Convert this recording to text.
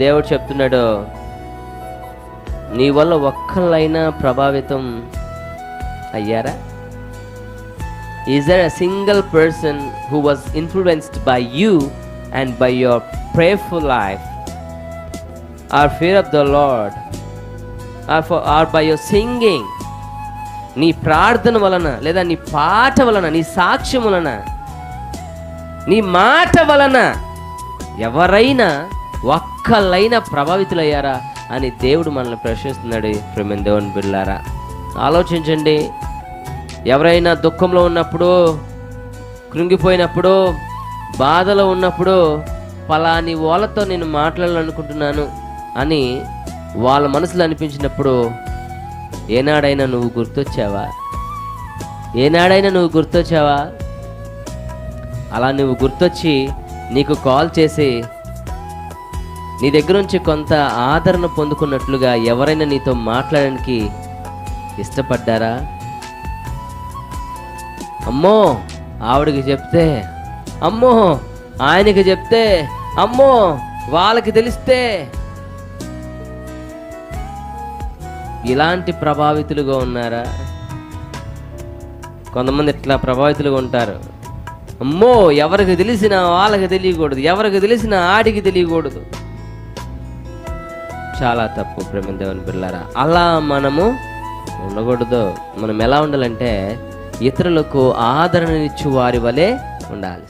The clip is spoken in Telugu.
దేవుడు చెప్తున్నాడు, నీ వల్ల ఒక్కళ్ళైనా ప్రభావితం అయ్యారా? Is there a single person who was influenced by you and by your prayerful life or fear of the Lord or by your singing? నీ ప్రార్థన వలన, లేదా నీ పాట వలన, నీ సాక్ష్యం వలన, నీ మాట వలన ఎవరైనా ఒక్కళ్ళైనా ప్రభావితులయ్యారా అని దేవుడు మనల్ని ప్రశ్నిస్తున్నాడు. ప్రేమ దేవుని బిడ్డలారా, ఆలోచించండి. ఎవరైనా దుఃఖంలో ఉన్నప్పుడు, కృంగిపోయినప్పుడు, బాధలో ఉన్నప్పుడు, పలాని వాళ్ళతో నేను మాట్లాడాలనుకుంటున్నాను అని వాళ్ళ మనసులో అనిపించినప్పుడు ఏనాడైనా నువ్వు గుర్తొచ్చావా? ఏనాడైనా నువ్వు గుర్తొచ్చావా? అలా నువ్వు గుర్తొచ్చి నీకు కాల్ చేసి నీ దగ్గర నుంచి కొంత ఆదరణ పొందుకున్నట్లుగా ఎవరైనా నీతో మాట్లాడడానికి ఇష్టపడ్డారా? అమ్మో ఆవిడకి చెప్తే, అమ్మో ఆయనకి చెప్తే, అమ్మో వాళ్ళకి తెలిస్తే, ఇలాంటి ప్రభావితులుగా ఉన్నారా? కొంతమంది ఇట్లా ప్రభావితులుగా ఉంటారు. అమ్మో ఎవరికి తెలిసినా వాళ్ళకి తెలియకూడదు, ఎవరికి తెలిసినా ఆడికి తెలియకూడదు. చాలా తప్పు ప్రేమ దేవుని పిల్లారా. అలా మనము ఉండకూడదు. మనం ఎలా ఉండాలంటే ఇతరులకు ఆదరణనిచ్చు వారి వలె ఉండాలి.